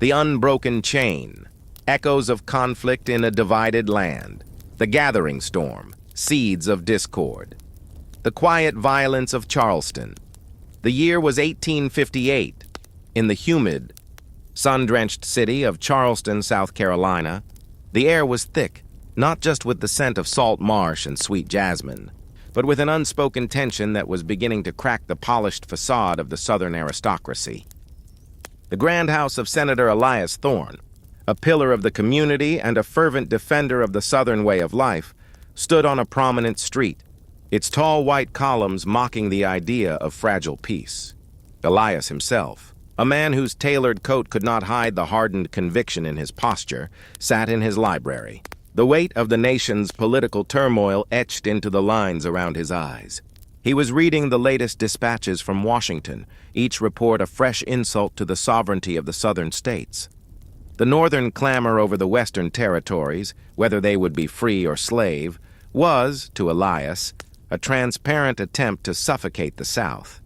The unbroken chain, echoes of conflict in a divided land. The gathering storm, seeds of discord. The quiet violence of Charleston. The year was 1858. In the humid, sun-drenched city of Charleston, South Carolina, the air was thick, not just with the scent of salt marsh and sweet jasmine, but with an unspoken tension that was beginning to crack the polished facade of the Southern aristocracy. The grand house of Senator Elias Thorne, a pillar of the community and a fervent defender of the Southern way of life, stood on a prominent street, its tall white columns mocking the idea of fragile peace. Elias himself, a man whose tailored coat could not hide the hardened conviction in his posture, sat in his library, the weight of the nation's political turmoil etched into the lines around his eyes. He was reading the latest dispatches from Washington, each report a fresh insult to the sovereignty of the southern states. The northern clamor over the western territories, whether they would be free or slave, was, to Elias, a transparent attempt to suffocate the South.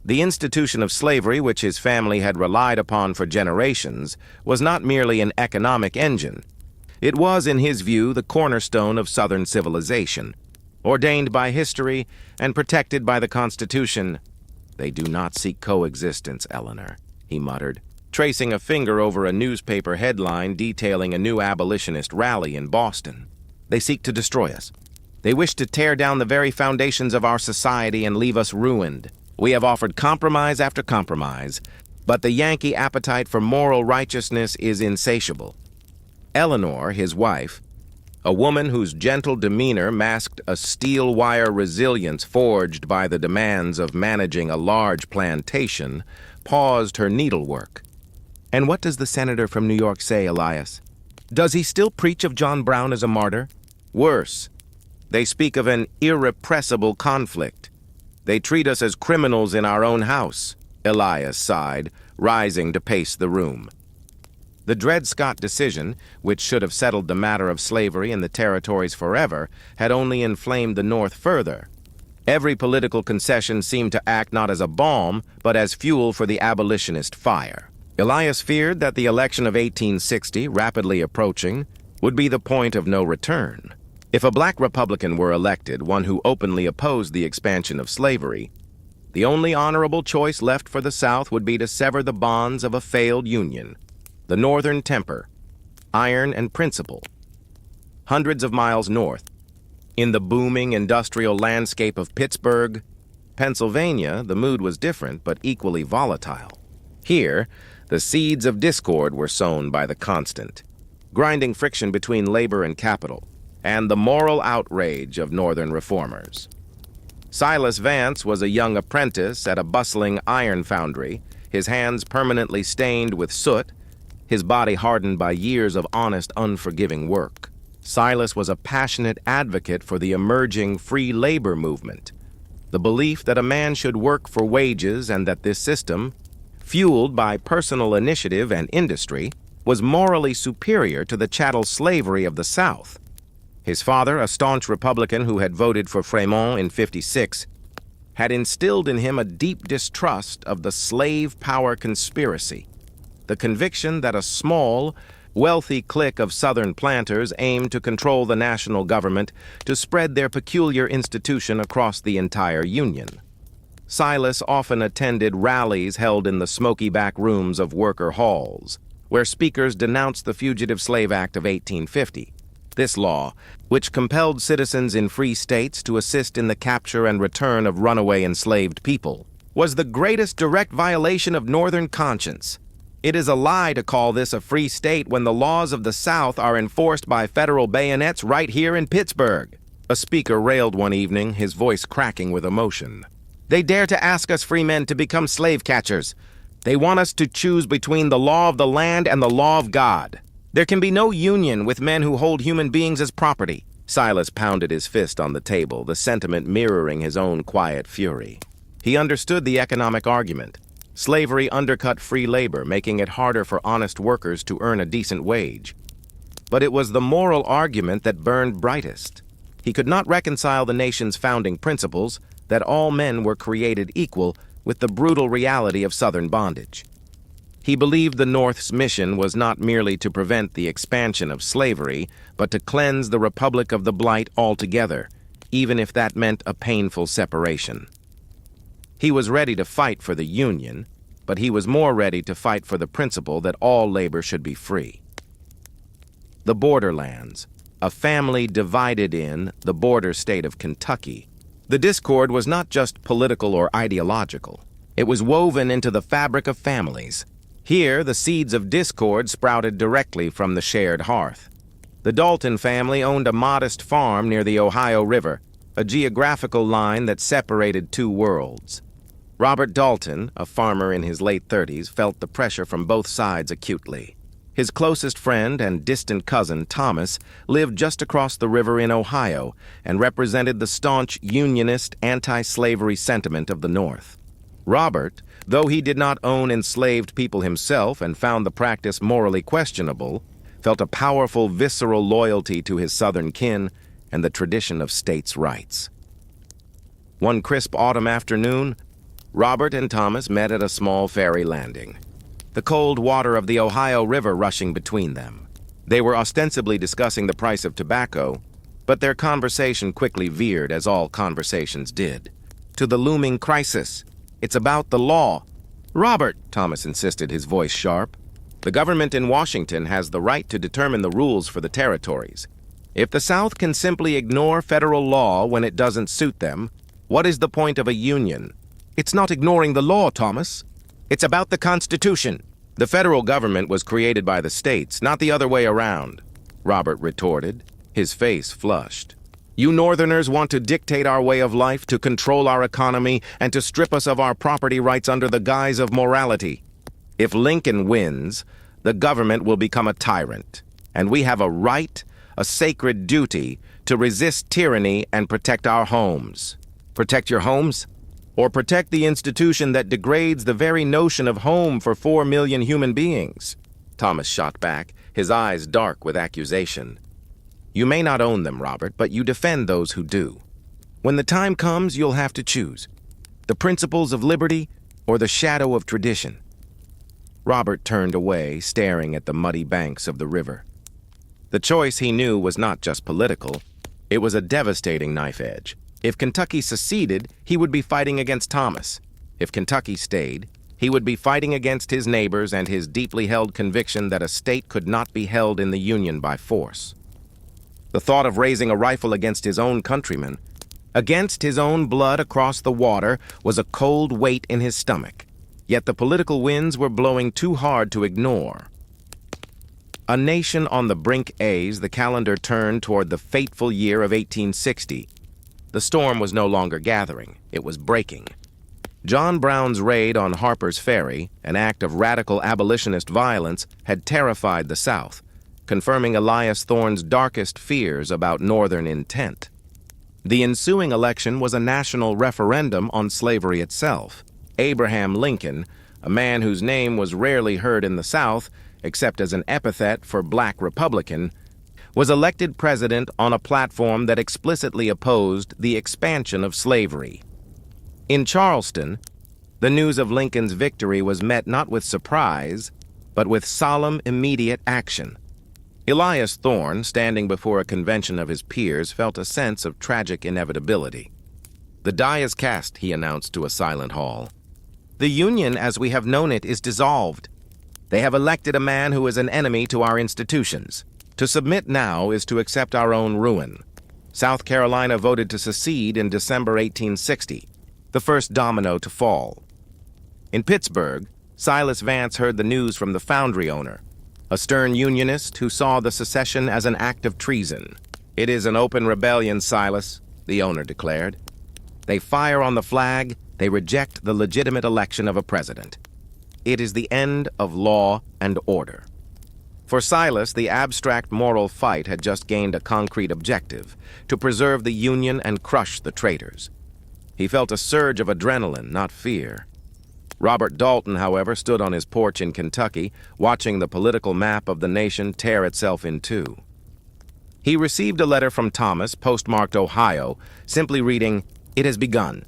The institution of slavery, which his family had relied upon for generations, was not merely an economic engine. It was, in his view, the cornerstone of Southern civilization. Ordained by history and protected by the Constitution. "They do not seek coexistence, Eleanor," he muttered, tracing a finger over a newspaper headline detailing a new abolitionist rally in Boston. "They seek to destroy us. They wish to tear down the very foundations of our society and leave us ruined. We have offered compromise after compromise, but the Yankee appetite for moral righteousness is insatiable." Eleanor, his wife, a woman whose gentle demeanor masked a steel-wire resilience forged by the demands of managing a large plantation, paused her needlework. "And what does the senator from New York say, Elias? Does he still preach of John Brown as a martyr? Worse, they speak of an irrepressible conflict. They treat us as criminals in our own house," Elias sighed, rising to pace the room. The Dred Scott decision, which should have settled the matter of slavery in the territories forever, had only inflamed the North further. Every political concession seemed to act not as a balm, but as fuel for the abolitionist fire. Elias feared that the election of 1860, rapidly approaching, would be the point of no return. If a black Republican were elected, one who openly opposed the expansion of slavery, the only honorable choice left for the South would be to sever the bonds of a failed Union. The Northern temper, iron and principle. Hundreds of miles north, in the booming industrial landscape of Pittsburgh, Pennsylvania, the mood was different but equally volatile. Here, the seeds of discord were sown by the constant, grinding friction between labor and capital, and the moral outrage of Northern reformers. Silas Vance was a young apprentice at a bustling iron foundry, his hands permanently stained with soot, his body hardened by years of honest, unforgiving work. Silas was a passionate advocate for the emerging free labor movement, the belief that a man should work for wages and that this system, fueled by personal initiative and industry, was morally superior to the chattel slavery of the South. His father, a staunch Republican who had voted for Fremont in '56, had instilled in him a deep distrust of the slave power conspiracy. The conviction that a small, wealthy clique of Southern planters aimed to control the national government to spread their peculiar institution across the entire Union. Silas often attended rallies held in the smoky back rooms of worker halls, where speakers denounced the Fugitive Slave Act of 1850. This law, which compelled citizens in free states to assist in the capture and return of runaway enslaved people, was the greatest direct violation of Northern conscience. It is a lie to call this a free state when the laws of the South are enforced by federal bayonets right here in Pittsburgh. A speaker railed one evening, his voice cracking with emotion. "They dare to ask us free men to become slave catchers. They want us to choose between the law of the land and the law of God. There can be no union with men who hold human beings as property." Silas pounded his fist on the table, the sentiment mirroring his own quiet fury. He understood the economic argument. Slavery undercut free labor, making it harder for honest workers to earn a decent wage. But it was the moral argument that burned brightest. He could not reconcile the nation's founding principles, that all men were created equal, with the brutal reality of Southern bondage. He believed the North's mission was not merely to prevent the expansion of slavery, but to cleanse the Republic of the blight altogether, even if that meant a painful separation. He was ready to fight for the Union, but he was more ready to fight for the principle that all labor should be free. The borderlands, a family divided in the border state of Kentucky. The discord was not just political or ideological. It was woven into the fabric of families. Here, the seeds of discord sprouted directly from the shared hearth. The Dalton family owned a modest farm near the Ohio River, a geographical line that separated two worlds. Robert Dalton, a farmer in his late 30s, felt the pressure from both sides acutely. His closest friend and distant cousin, Thomas, lived just across the river in Ohio and represented the staunch Unionist anti-slavery sentiment of the North. Robert, though he did not own enslaved people himself and found the practice morally questionable, felt a powerful visceral loyalty to his Southern kin and the tradition of states' rights. One crisp autumn afternoon, Robert and Thomas met at a small ferry landing, the cold water of the Ohio River rushing between them. They were ostensibly discussing the price of tobacco, but their conversation quickly veered, as all conversations did, to the looming crisis. It's about the law. Robert, Thomas insisted, his voice sharp. The government in Washington has the right to determine the rules for the territories. If the South can simply ignore federal law when it doesn't suit them, what is the point of a union? It's not ignoring the law, Thomas. It's about the Constitution. The federal government was created by the states, not the other way around, Robert retorted, his face flushed. You Northerners want to dictate our way of life, to control our economy, and to strip us of our property rights under the guise of morality. If Lincoln wins, the government will become a tyrant, and we have a right, a sacred duty, to resist tyranny and protect our homes. Protect your homes? Or protect the institution that degrades the very notion of home for 4 million human beings? Thomas shot back, his eyes dark with accusation. You may not own them, Robert, but you defend those who do. When the time comes, you'll have to choose the principles of liberty or the shadow of tradition. Robert turned away, staring at the muddy banks of the river. The choice, he knew, was not just political. It was a devastating knife edge. If Kentucky seceded, he would be fighting against Thomas. If Kentucky stayed, he would be fighting against his neighbors and his deeply held conviction that a state could not be held in the Union by force. The thought of raising a rifle against his own countrymen, against his own blood across the water, was a cold weight in his stomach. Yet the political winds were blowing too hard to ignore. A nation on the brink, the calendar turned toward the fateful year of 1860. The storm was no longer gathering, it was breaking. John Brown's raid on Harper's Ferry, an act of radical abolitionist violence, had terrified the South, confirming Elias Thorne's darkest fears about Northern intent. The ensuing election was a national referendum on slavery itself. Abraham Lincoln, a man whose name was rarely heard in the South, except as an epithet for Black Republican, was elected president on a platform that explicitly opposed the expansion of slavery. In Charleston, the news of Lincoln's victory was met not with surprise, but with solemn, immediate action. Elias Thorne, standing before a convention of his peers, felt a sense of tragic inevitability. The die is cast, he announced to a silent hall. The Union, as we have known it, is dissolved. They have elected a man who is an enemy to our institutions. To submit now is to accept our own ruin. South Carolina voted to secede in December 1860, the first domino to fall. In Pittsburgh, Silas Vance heard the news from the foundry owner, a stern Unionist who saw the secession as an act of treason. It is an open rebellion, Silas, the owner declared. They fire on the flag, they reject the legitimate election of a president. It is the end of law and order. For Silas, the abstract moral fight had just gained a concrete objective, to preserve the Union and crush the traitors. He felt a surge of adrenaline, not fear. Robert Dalton, however, stood on his porch in Kentucky, watching the political map of the nation tear itself in two. He received a letter from Thomas, postmarked Ohio, simply reading, "It has begun.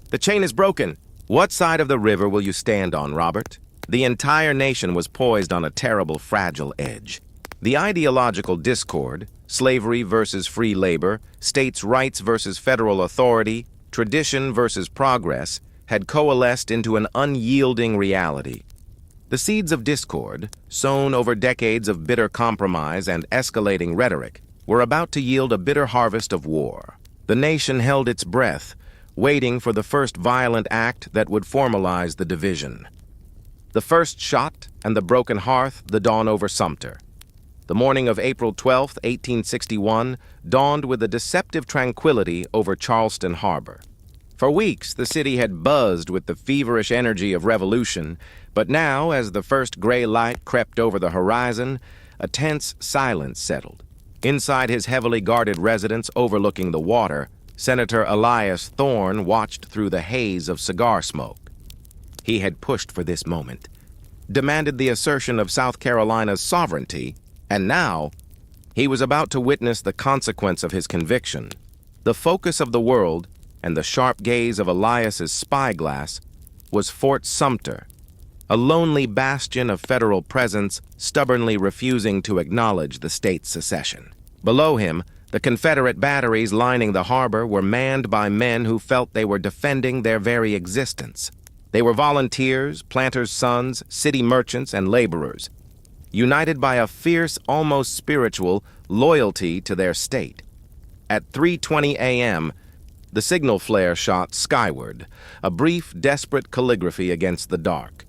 The chain is broken. What side of the river will you stand on, Robert?" The entire nation was poised on a terrible, fragile edge. The ideological discord, slavery versus free labor, states' rights versus federal authority, tradition versus progress, had coalesced into an unyielding reality. The seeds of discord, sown over decades of bitter compromise and escalating rhetoric, were about to yield a bitter harvest of war. The nation held its breath, waiting for the first violent act that would formalize the division. The first shot and the broken hearth, the dawn over Sumter. The morning of April 12, 1861, dawned with a deceptive tranquility over Charleston Harbor. For weeks, the city had buzzed with the feverish energy of revolution, but now, as the first gray light crept over the horizon, a tense silence settled. Inside his heavily guarded residence overlooking the water, Senator Elias Thorne watched through the haze of cigar smoke. He had pushed for this moment, demanded the assertion of South Carolina's sovereignty, and now he was about to witness the consequence of his conviction. The focus of the world and the sharp gaze of Elias's spyglass was Fort Sumter, a lonely bastion of federal presence stubbornly refusing to acknowledge the state's secession. Below him, the Confederate batteries lining the harbor were manned by men who felt they were defending their very existence. They were volunteers, planters' sons, city merchants, and laborers, united by a fierce, almost spiritual, loyalty to their state. At 3:20 a.m., the signal flare shot skyward, a brief, desperate calligraphy against the dark.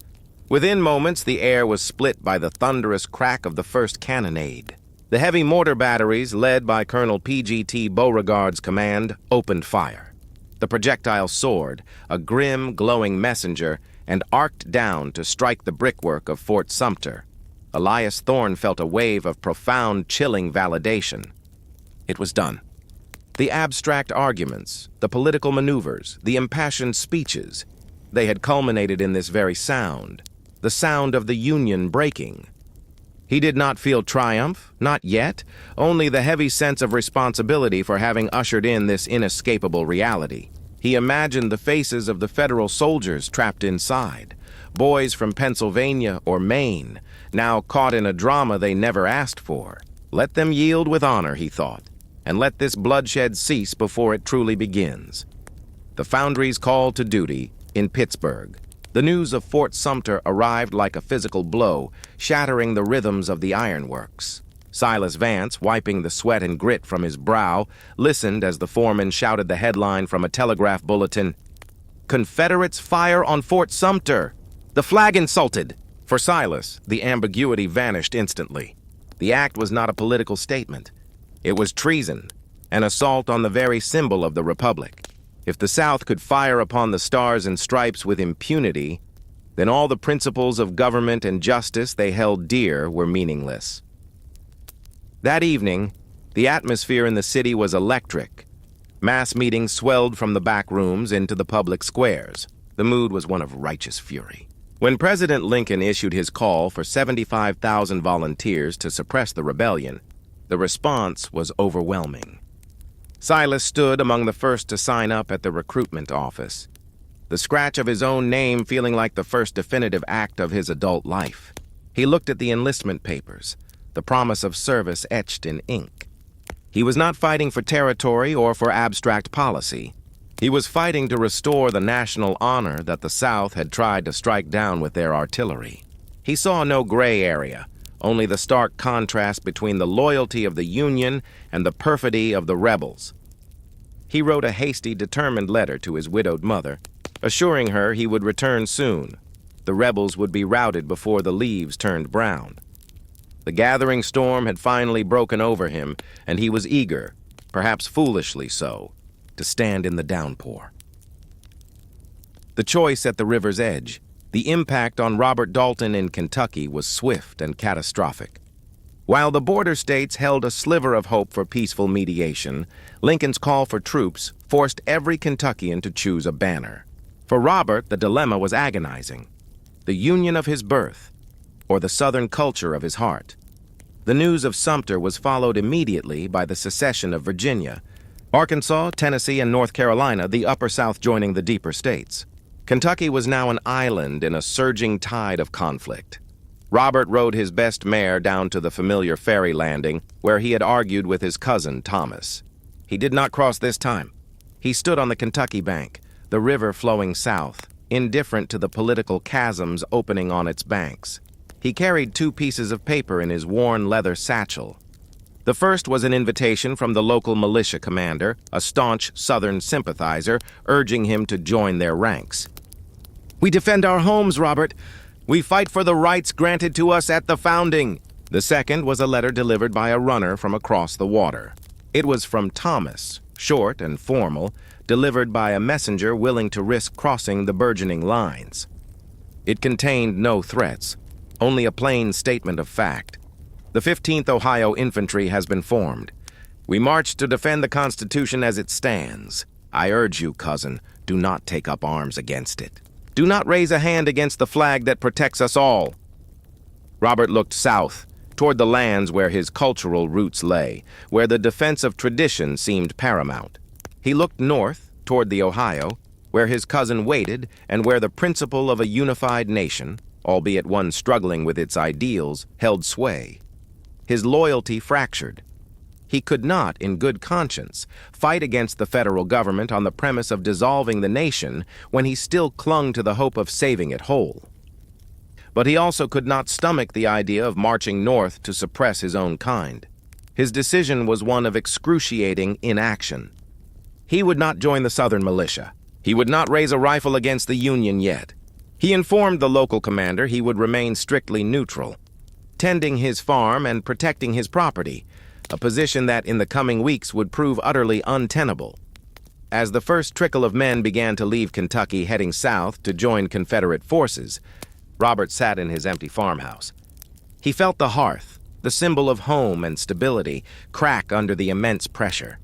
Within moments, the air was split by the thunderous crack of the first cannonade. The heavy mortar batteries, led by Colonel P.G.T. Beauregard's command, opened fire. The projectile soared, a grim, glowing messenger, and arced down to strike the brickwork of Fort Sumter. Elias Thorne felt a wave of profound, chilling validation. It was done. The abstract arguments, the political maneuvers, the impassioned speeches, they had culminated in this very sound, the sound of the Union breaking. He did not feel triumph, not yet, only the heavy sense of responsibility for having ushered in this inescapable reality. He imagined the faces of the federal soldiers trapped inside, boys from Pennsylvania or Maine, now caught in a drama they never asked for. Let them yield with honor, he thought, and let this bloodshed cease before it truly begins. The foundries called to duty in Pittsburgh. The news of Fort Sumter arrived like a physical blow, shattering the rhythms of the ironworks. Silas Vance, wiping the sweat and grit from his brow, listened as the foreman shouted the headline from a telegraph bulletin, "Confederates fire on Fort Sumter! The flag insulted!" For Silas, the ambiguity vanished instantly. The act was not a political statement. It was treason, an assault on the very symbol of the Republic. If the South could fire upon the Stars and Stripes with impunity, then all the principles of government and justice they held dear were meaningless. That evening, the atmosphere in the city was electric. Mass meetings swelled from the back rooms into the public squares. The mood was one of righteous fury. When President Lincoln issued his call for 75,000 volunteers to suppress the rebellion, the response was overwhelming. Silas stood among the first to sign up at the recruitment office, the scratch of his own name feeling like the first definitive act of his adult life. He looked at the enlistment papers, the promise of service etched in ink. He was not fighting for territory or for abstract policy. He was fighting to restore the national honor that the South had tried to strike down with their artillery. He saw no gray area, only the stark contrast between the loyalty of the Union and the perfidy of the rebels. He wrote a hasty, determined letter to his widowed mother, assuring her he would return soon. The rebels would be routed before the leaves turned brown. The gathering storm had finally broken over him, and he was eager, perhaps foolishly so, to stand in the downpour. The choice at the river's edge, the impact on Robert Dalton in Kentucky, was swift and catastrophic. While the border states held a sliver of hope for peaceful mediation, Lincoln's call for troops forced every Kentuckian to choose a banner. For Robert, the dilemma was agonizing: the Union of his birth, or the Southern culture of his heart. The news of Sumter was followed immediately by the secession of Virginia, Arkansas, Tennessee, and North Carolina, the Upper South joining the deeper states. Kentucky was now an island in a surging tide of conflict. Robert rode his best mare down to the familiar ferry landing, where he had argued with his cousin, Thomas. He did not cross this time. He stood on the Kentucky bank, the river flowing south, indifferent to the political chasms opening on its banks. He carried 2 pieces of paper in his worn leather satchel. The first was an invitation from the local militia commander, a staunch Southern sympathizer, urging him to join their ranks. "We defend our homes, Robert. We fight for the rights granted to us at the founding." The second was a letter delivered by a runner from across the water. It was from Thomas, short and formal, delivered by a messenger willing to risk crossing the burgeoning lines. It contained no threats, only a plain statement of fact. The 15th Ohio Infantry has been formed. We march to defend the Constitution as it stands. I urge you, cousin, do not take up arms against it. Do not raise a hand against the flag that protects us all. Robert looked south, toward the lands where his cultural roots lay, where the defense of tradition seemed paramount. He looked north, toward the Ohio, where his cousin waited and where the principle of a unified nation, albeit one struggling with its ideals, held sway. His loyalty fractured. He could not, in good conscience, fight against the federal government on the premise of dissolving the nation when he still clung to the hope of saving it whole. But he also could not stomach the idea of marching north to suppress his own kind. His decision was one of excruciating inaction. He would not join the Southern militia. He would not raise a rifle against the Union yet. He informed the local commander he would remain strictly neutral, tending his farm and protecting his property, a position that in the coming weeks would prove utterly untenable. As the first trickle of men began to leave Kentucky heading south to join Confederate forces, Robert sat in his empty farmhouse. He felt the hearth, the symbol of home and stability, crack under the immense pressure.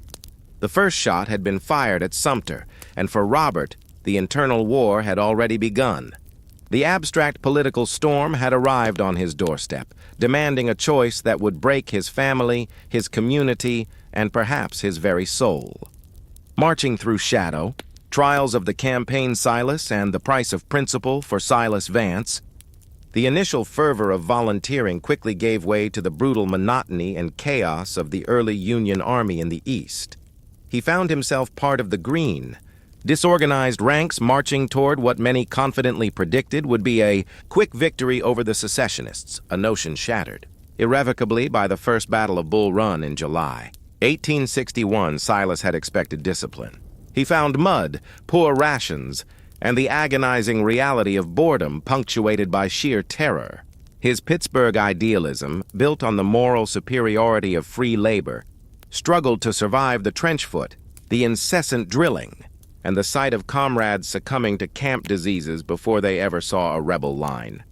The first shot had been fired at Sumter, and for Robert, the internal war had already begun. The abstract political storm had arrived on his doorstep, demanding a choice that would break his family, his community, and perhaps his very soul. Marching through shadow, trials of the campaign Silas and the price of principle for Silas Vance, the initial fervor of volunteering quickly gave way to the brutal monotony and chaos of the early Union Army in the East. He found himself part of the green, disorganized ranks marching toward what many confidently predicted would be a quick victory over the secessionists, a notion shattered irrevocably by the First Battle of Bull Run in July. 1861, Silas had expected discipline. He found mud, poor rations, and the agonizing reality of boredom punctuated by sheer terror. His Pittsburgh idealism, built on the moral superiority of free labor, struggled to survive the trench foot, the incessant drilling, and the sight of comrades succumbing to camp diseases before they ever saw a rebel line.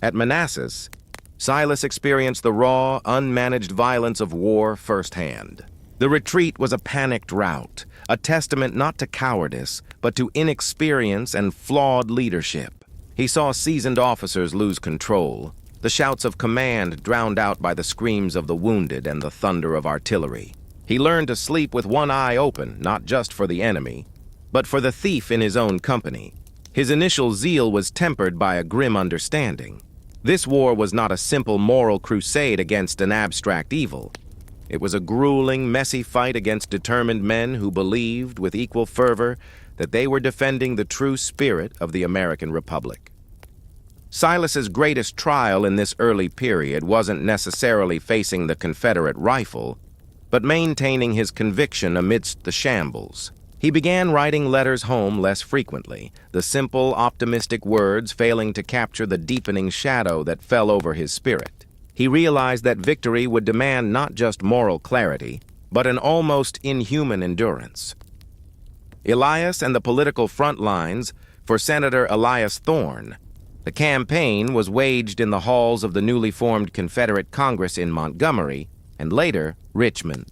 At Manassas, Silas experienced the raw, unmanaged violence of war firsthand. The retreat was a panicked rout, a testament not to cowardice, but to inexperience and flawed leadership. He saw seasoned officers lose control, the shouts of command drowned out by the screams of the wounded and the thunder of artillery. He learned to sleep with one eye open, not just for the enemy, but for the thief in his own company. His initial zeal was tempered by a grim understanding. This war was not a simple moral crusade against an abstract evil. It was a grueling, messy fight against determined men who believed, with equal fervor, that they were defending the true spirit of the American Republic. Silas's greatest trial in this early period wasn't necessarily facing the Confederate rifle, but maintaining his conviction amidst the shambles. He began writing letters home less frequently, the simple, optimistic words failing to capture the deepening shadow that fell over his spirit. He realized that victory would demand not just moral clarity, but an almost inhuman endurance. Elias and the political front lines for Senator Elias Thorne. The campaign was waged in the halls of the newly formed Confederate Congress in Montgomery, and later, Richmond.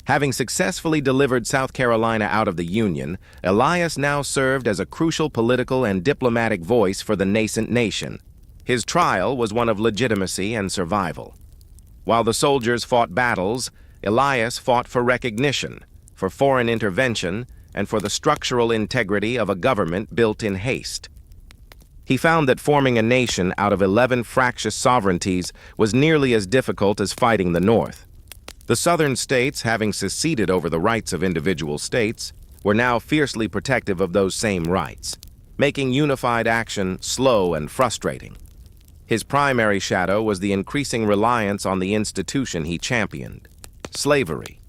Having successfully delivered South Carolina out of the Union, Elias now served as a crucial political and diplomatic voice for the nascent nation. His trial was one of legitimacy and survival. While the soldiers fought battles, Elias fought for recognition, for foreign intervention, and for the structural integrity of a government built in haste. He found that forming a nation out of 11 fractious sovereignties was nearly as difficult as fighting the North. The southern states, having seceded over the rights of individual states, were now fiercely protective of those same rights, making unified action slow and frustrating. His primary shadow was the increasing reliance on the institution he championed: slavery.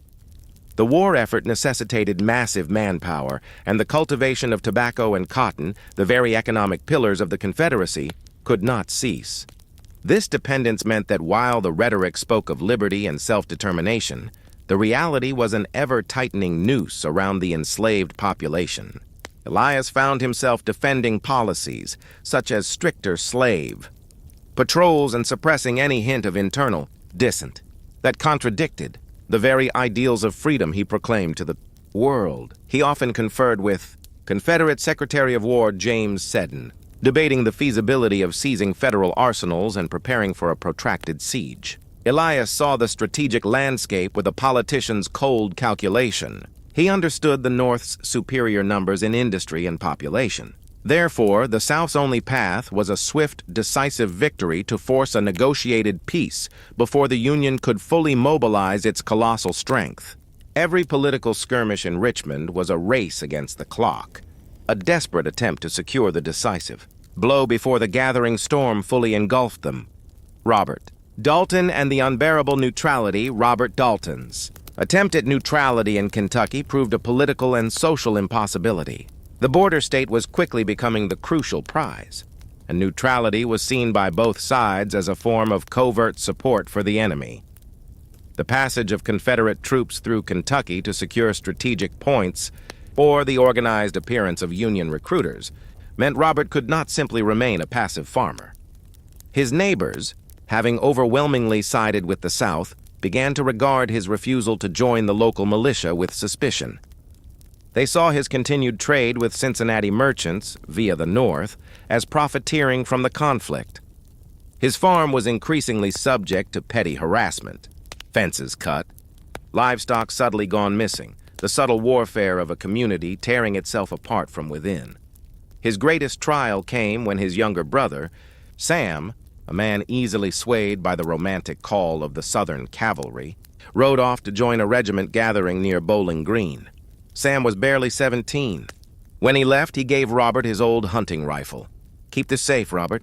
The war effort necessitated massive manpower, and the cultivation of tobacco and cotton, the very economic pillars of the Confederacy, could not cease. This dependence meant that while the rhetoric spoke of liberty and self-determination, the reality was an ever-tightening noose around the enslaved population. Elias found himself defending policies such as stricter slave patrols and suppressing any hint of internal dissent that contradicted the very ideals of freedom he proclaimed to the world. He often conferred with Confederate Secretary of War James Seddon, debating the feasibility of seizing federal arsenals and preparing for a protracted siege. Elias saw the strategic landscape with a politician's cold calculation. He understood the North's superior numbers in industry and population. Therefore, the South's only path was a swift, decisive victory to force a negotiated peace before the Union could fully mobilize its colossal strength. Every political skirmish in Richmond was a race against the clock, a desperate attempt to secure the decisive blow before the gathering storm fully engulfed them. Robert Dalton and the unbearable neutrality. Robert Dalton's attempt at neutrality in Kentucky proved a political and social impossibility. The border state was quickly becoming the crucial prize, and neutrality was seen by both sides as a form of covert support for the enemy. The passage of Confederate troops through Kentucky to secure strategic points, or the organized appearance of Union recruiters, meant Robert could not simply remain a passive farmer. His neighbors, having overwhelmingly sided with the South, began to regard his refusal to join the local militia with suspicion. They saw his continued trade with Cincinnati merchants, via the North, as profiteering from the conflict. His farm was increasingly subject to petty harassment: fences cut, livestock suddenly gone missing, the subtle warfare of a community tearing itself apart from within. His greatest trial came when his younger brother, Sam, a man easily swayed by the romantic call of the Southern cavalry, rode off to join a regiment gathering near Bowling Green. Sam was barely 17. When he left, he gave Robert his old hunting rifle. "Keep this safe, Robert.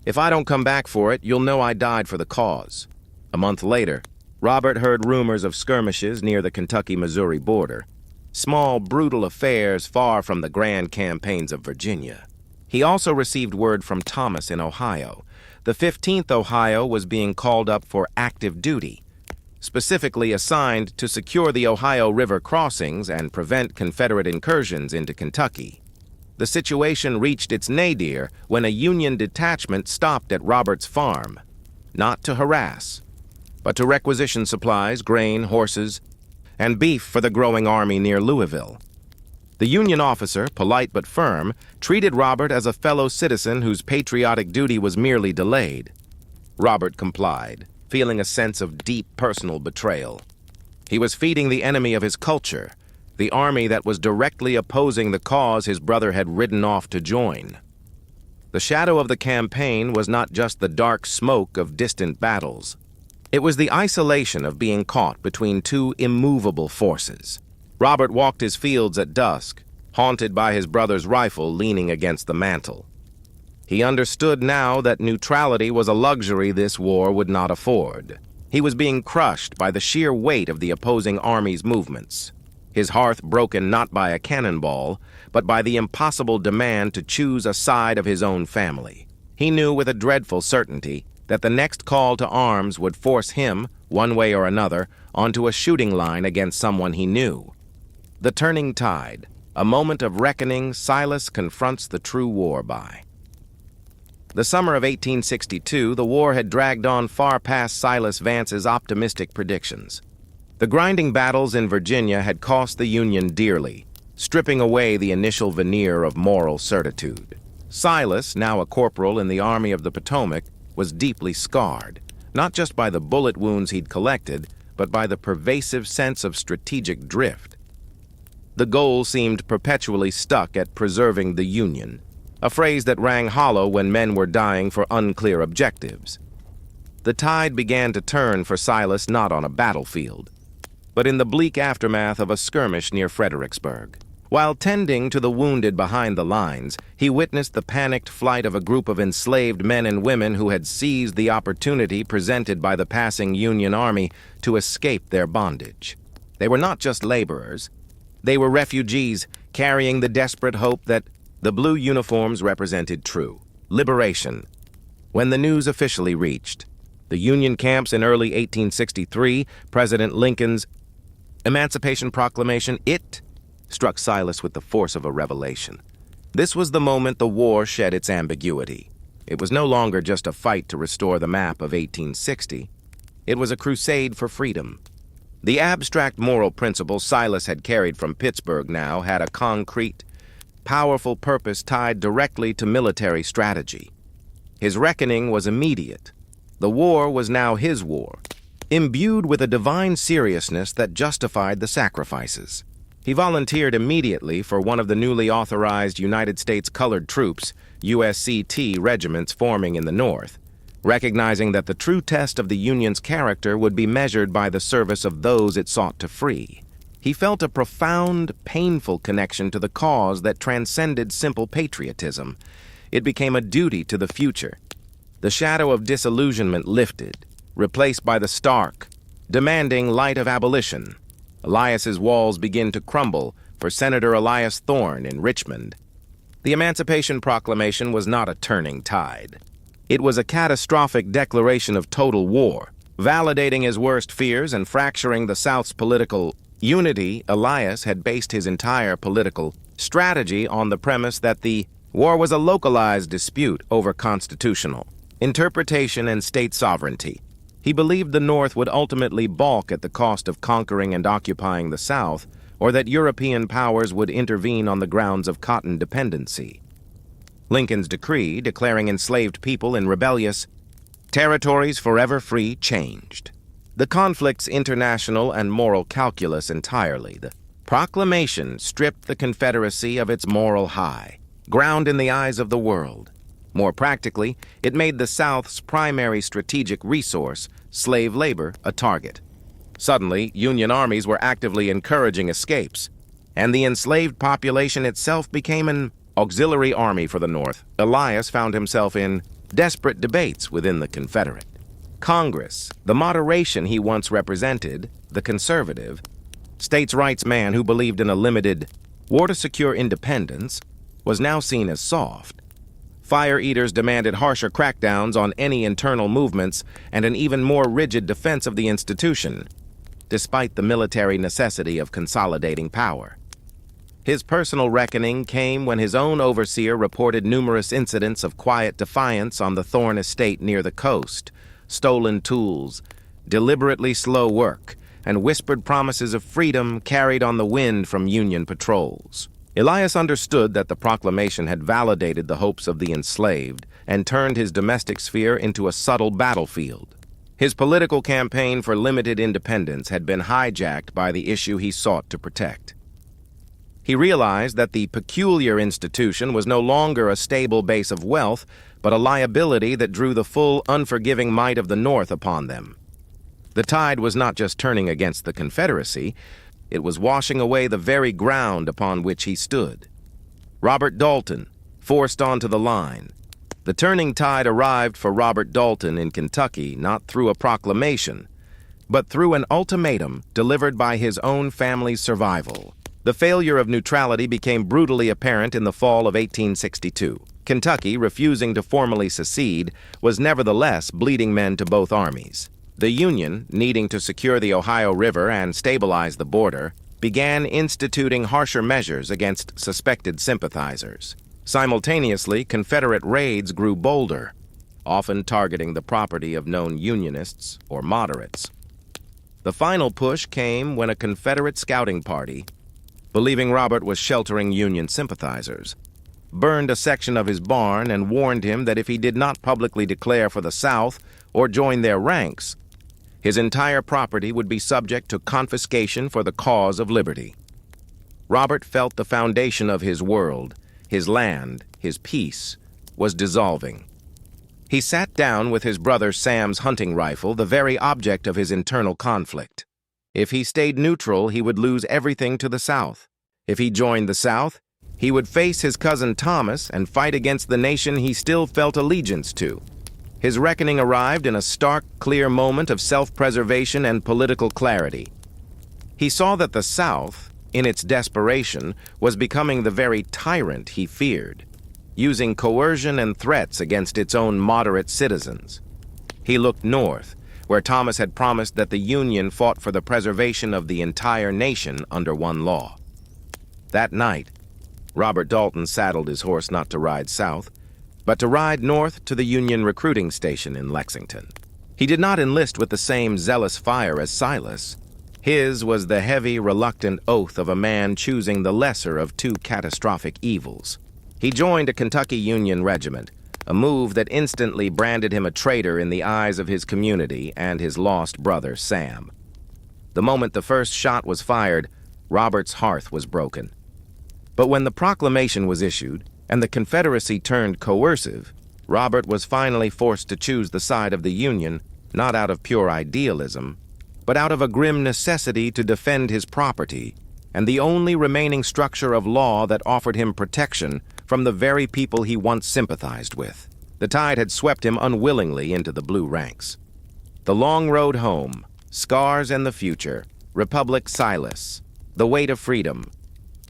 If I don't come back for it, you'll know I died for the cause." A month later, Robert heard rumors of skirmishes near the Kentucky-Missouri border. Small, brutal affairs far from the grand campaigns of Virginia. He also received word from Thomas in Ohio. The 15th Ohio was being called up for active duty, specifically assigned to secure the Ohio River crossings and prevent Confederate incursions into Kentucky. The situation reached its nadir when a Union detachment stopped at Robert's farm, not to harass, but to requisition supplies, grain, horses, and beef for the growing army near Louisville. The Union officer, polite but firm, treated Robert as a fellow citizen whose patriotic duty was merely delayed. Robert complied, feeling a sense of deep personal betrayal. He was feeding the enemy of his culture, the army that was directly opposing the cause his brother had ridden off to join. The shadow of the campaign was not just the dark smoke of distant battles. It was the isolation of being caught between two immovable forces. Robert walked his fields at dusk, haunted by his brother's rifle leaning against the mantel. He understood now that neutrality was a luxury this war would not afford. He was being crushed by the sheer weight of the opposing army's movements, his hearth broken not by a cannonball, but by the impossible demand to choose a side of his own family. He knew with a dreadful certainty that the next call to arms would force him, one way or another, onto a shooting line against someone he knew. The turning tide, a moment of reckoning Silas confronts the true war by. The summer of 1862, the war had dragged on far past Silas Vance's optimistic predictions. The grinding battles in Virginia had cost the Union dearly, stripping away the initial veneer of moral certitude. Silas, now a corporal in the Army of the Potomac, was deeply scarred, not just by the bullet wounds he'd collected, but by the pervasive sense of strategic drift. The goal seemed perpetually stuck at preserving the Union, a phrase that rang hollow when men were dying for unclear objectives. The tide began to turn for Silas not on a battlefield, but in the bleak aftermath of a skirmish near Fredericksburg. While tending to the wounded behind the lines, he witnessed the panicked flight of a group of enslaved men and women who had seized the opportunity presented by the passing Union Army to escape their bondage. They were not just laborers. They were refugees carrying the desperate hope that the blue uniforms represented true liberation. When the news officially reached the Union camps in early 1863, President Lincoln's Emancipation Proclamation, it struck Silas with the force of a revelation. This was the moment the war shed its ambiguity. It was no longer just a fight to restore the map of 1860. It was a crusade for freedom. The abstract moral principles Silas had carried from Pittsburgh now had a concrete, powerful purpose tied directly to military strategy. His reckoning was immediate. The war was now his war, imbued with a divine seriousness that justified the sacrifices. He volunteered immediately for one of the newly authorized United States Colored Troops, USCT regiments forming in the North, recognizing that the true test of the Union's character would be measured by the service of those it sought to free. He felt a profound, painful connection to the cause that transcended simple patriotism. It became a duty to the future. The shadow of disillusionment lifted, replaced by the stark, demanding light of abolition. Elias's walls begin to crumble for Senator Elias Thorne in Richmond. The Emancipation Proclamation was not a turning tide. It was a catastrophic declaration of total war, validating his worst fears and fracturing the South's political unity. Elias had based his entire political strategy on the premise that the war was a localized dispute over constitutional interpretation and state sovereignty. He believed the North would ultimately balk at the cost of conquering and occupying the South, or that European powers would intervene on the grounds of cotton dependency. Lincoln's decree, declaring enslaved people in rebellious territories forever free, changed the conflict's international and moral calculus entirely. The proclamation stripped the Confederacy of its moral high ground in the eyes of the world. More practically, it made the South's primary strategic resource, slave labor, a target. Suddenly, Union armies were actively encouraging escapes, and the enslaved population itself became an auxiliary army for the North. Elias found himself in desperate debates within the Confederate Congress. The moderation he once represented, the conservative, states' rights man who believed in a limited war to secure independence, was now seen as soft. Fire eaters demanded harsher crackdowns on any internal movements and an even more rigid defense of the institution, despite the military necessity of consolidating power. His personal reckoning came when his own overseer reported numerous incidents of quiet defiance on the Thorne estate near the coast, stolen tools, deliberately slow work, and whispered promises of freedom carried on the wind from Union patrols. Elias understood that the proclamation had validated the hopes of the enslaved and turned his domestic sphere into a subtle battlefield. His political campaign for limited independence had been hijacked by the issue he sought to protect. He realized that the peculiar institution was no longer a stable base of wealth, but a liability that drew the full, unforgiving might of the North upon them. The tide was not just turning against the Confederacy, it was washing away the very ground upon which he stood. Robert Dalton, forced onto the line. The turning tide arrived for Robert Dalton in Kentucky not through a proclamation, but through an ultimatum delivered by his own family's survival. The failure of neutrality became brutally apparent in the fall of 1862. Kentucky, refusing to formally secede, was nevertheless bleeding men to both armies. The Union, needing to secure the Ohio River and stabilize the border, began instituting harsher measures against suspected sympathizers. Simultaneously, Confederate raids grew bolder, often targeting the property of known Unionists or moderates. The final push came when a Confederate scouting party, believing Robert was sheltering Union sympathizers, burned a section of his barn and warned him that if he did not publicly declare for the South or join their ranks, his entire property would be subject to confiscation for the cause of liberty. Robert felt the foundation of his world, his land, his peace, was dissolving. He sat down with his brother Sam's hunting rifle, the very object of his internal conflict. If he stayed neutral, he would lose everything to the South. If he joined the South, he would face his cousin Thomas and fight against the nation he still felt allegiance to. His reckoning arrived in a stark, clear moment of self-preservation and political clarity. He saw that the South, in its desperation, was becoming the very tyrant he feared, using coercion and threats against its own moderate citizens. He looked north, where Thomas had promised that the Union fought for the preservation of the entire nation under one law. That night, Robert Dalton saddled his horse not to ride south, but to ride north to the Union recruiting station in Lexington. He did not enlist with the same zealous fire as Silas. His was the heavy, reluctant oath of a man choosing the lesser of two catastrophic evils. He joined a Kentucky Union regiment, a move that instantly branded him a traitor in the eyes of his community and his lost brother, Sam. The moment the first shot was fired, Robert's heart was broken. But when the proclamation was issued and the Confederacy turned coercive, Robert was finally forced to choose the side of the Union, not out of pure idealism, but out of a grim necessity to defend his property and the only remaining structure of law that offered him protection from the very people he once sympathized with. The tide had swept him unwillingly into the blue ranks. The long road home, scars and the future, Republic Silas, the weight of freedom.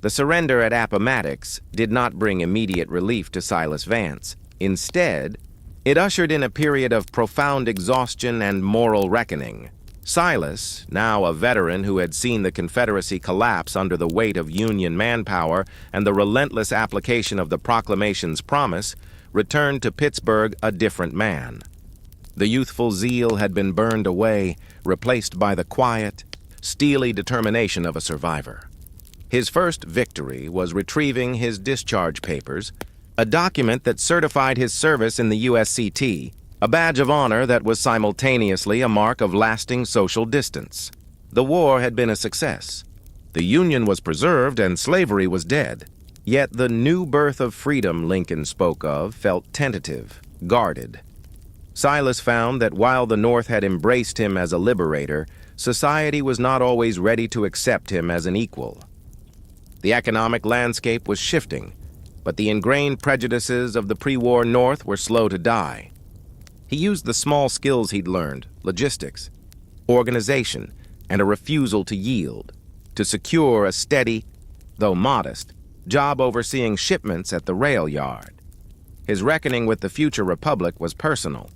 The surrender at Appomattox did not bring immediate relief to Silas Vance. Instead, it ushered in a period of profound exhaustion and moral reckoning. Silas, now a veteran who had seen the Confederacy collapse under the weight of Union manpower and the relentless application of the proclamation's promise, returned to Pittsburgh a different man. The youthful zeal had been burned away, replaced by the quiet, steely determination of a survivor. His first victory was retrieving his discharge papers, a document that certified his service in the USCT, a badge of honor that was simultaneously a mark of lasting social distance. The war had been a success. The Union was preserved and slavery was dead. Yet the new birth of freedom Lincoln spoke of felt tentative, guarded. Silas found that while the North had embraced him as a liberator, society was not always ready to accept him as an equal. The economic landscape was shifting, but the ingrained prejudices of the pre-war North were slow to die. He used the small skills he'd learned, logistics, organization, and a refusal to yield, to secure a steady, though modest, job overseeing shipments at the rail yard. His reckoning with the future republic was personal.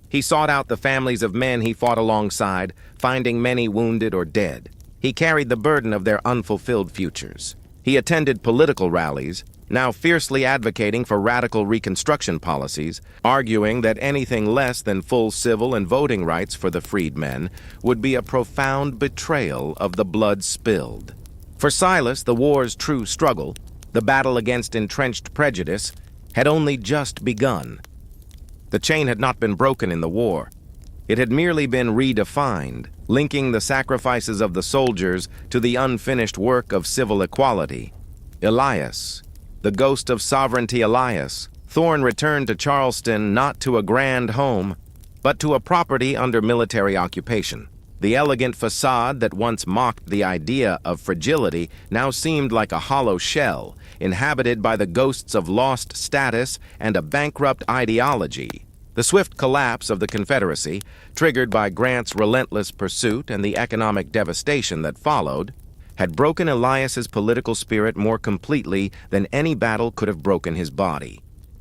He sought out the families of men he fought alongside, finding many wounded or dead. He carried the burden of their unfulfilled futures. He attended political rallies, now fiercely advocating for radical Reconstruction policies, arguing that anything less than full civil and voting rights for the freedmen would be a profound betrayal of the blood spilled. For Silas, the war's true struggle, the battle against entrenched prejudice, had only just begun. The chain had not been broken in the war. It had merely been redefined, linking the sacrifices of the soldiers to the unfinished work of civil equality. Elias, the ghost of sovereignty Elias, Thorne returned to Charleston not to a grand home, but to a property under military occupation. The elegant facade that once mocked the idea of fragility now seemed like a hollow shell, inhabited by the ghosts of lost status and a bankrupt ideology. The swift collapse of the Confederacy, triggered by Grant's relentless pursuit and the economic devastation that followed, had broken Elias's political spirit more completely than any battle could have broken his body.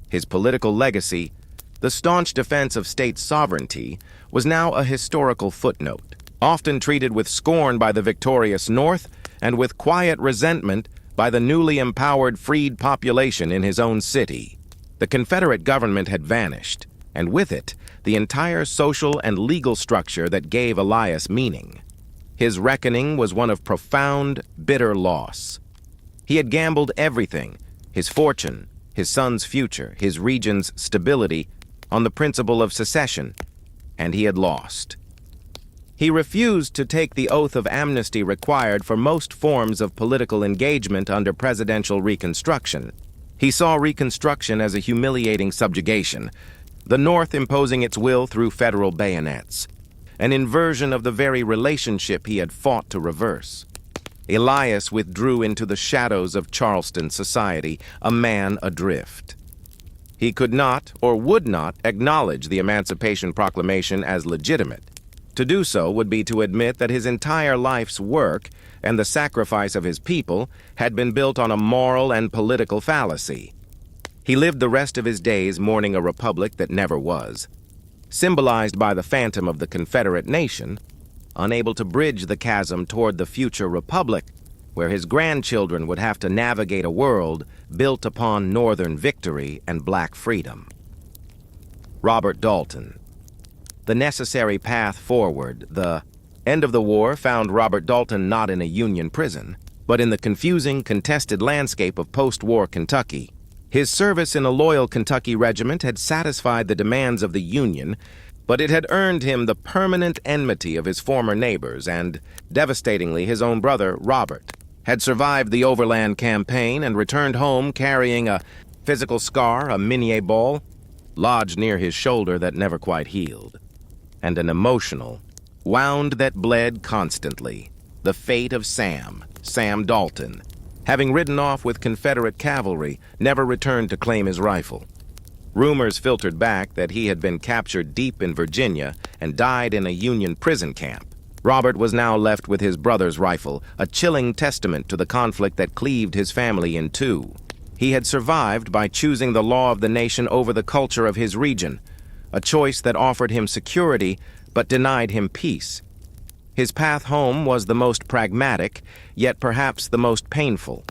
His political legacy, the staunch defense of state sovereignty, was now a historical footnote, often treated with scorn by the victorious North and with quiet resentment by the newly empowered freed population in his own city. The Confederate government had vanished, and with it, the entire social and legal structure that gave Elias meaning. His reckoning was one of profound, bitter loss. He had gambled everything, his fortune, his son's future, his region's stability, on the principle of secession, and he had lost. He refused to take the oath of amnesty required for most forms of political engagement under presidential Reconstruction. He saw Reconstruction as a humiliating subjugation, the North imposing its will through federal bayonets, an inversion of the very relationship he had fought to reverse. Elias withdrew into the shadows of Charleston society, a man adrift. He could not or would not acknowledge the Emancipation Proclamation as legitimate. To do so would be to admit that his entire life's work and the sacrifice of his people had been built on a moral and political fallacy. He lived the rest of his days mourning a republic that never was, symbolized by the phantom of the Confederate nation, unable to bridge the chasm toward the future republic, where his grandchildren would have to navigate a world built upon Northern victory and black freedom. Robert Dalton. The necessary path forward, the end of the war found Robert Dalton not in a Union prison, but in the confusing, contested landscape of post-war Kentucky. His service in a loyal Kentucky regiment had satisfied the demands of the Union, but it had earned him the permanent enmity of his former neighbors and, devastatingly, his own brother, Robert, had survived the Overland Campaign and returned home carrying a physical scar, a minié ball, lodged near his shoulder that never quite healed, and an emotional wound that bled constantly, the fate of Sam Dalton, having ridden off with Confederate cavalry, never returned to claim his rifle. Rumors filtered back that he had been captured deep in Virginia and died in a Union prison camp. Robert was now left with his brother's rifle, a chilling testament to the conflict that cleaved his family in two. He had survived by choosing the law of the nation over the culture of his region, a choice that offered him security but denied him peace. His path home was the most pragmatic, yet perhaps the most painful.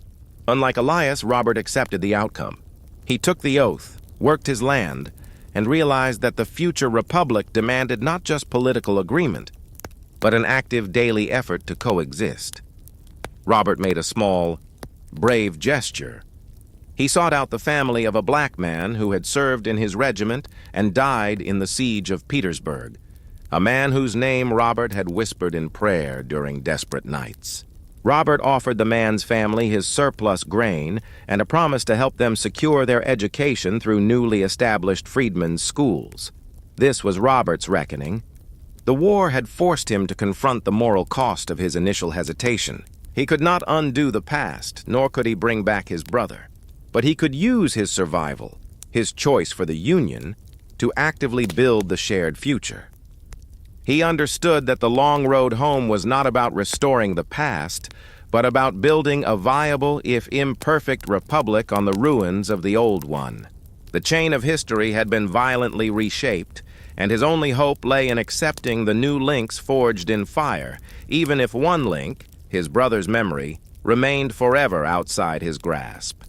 Unlike Elias, Robert accepted the outcome. He took the oath, worked his land, and realized that the future republic demanded not just political agreement, but an active daily effort to coexist. Robert made a small, brave gesture. He sought out the family of a black man who had served in his regiment and died in the siege of Petersburg, a man whose name Robert had whispered in prayer during desperate nights. Robert offered the man's family his surplus grain and a promise to help them secure their education through newly established freedmen's schools. This was Robert's reckoning. The war had forced him to confront the moral cost of his initial hesitation. He could not undo the past, nor could he bring back his brother. But he could use his survival, his choice for the Union, to actively build the shared future. He understood that the long road home was not about restoring the past, but about building a viable, if imperfect, republic on the ruins of the old one. The chain of history had been violently reshaped, and his only hope lay in accepting the new links forged in fire, even if one link, his brother's memory, remained forever outside his grasp.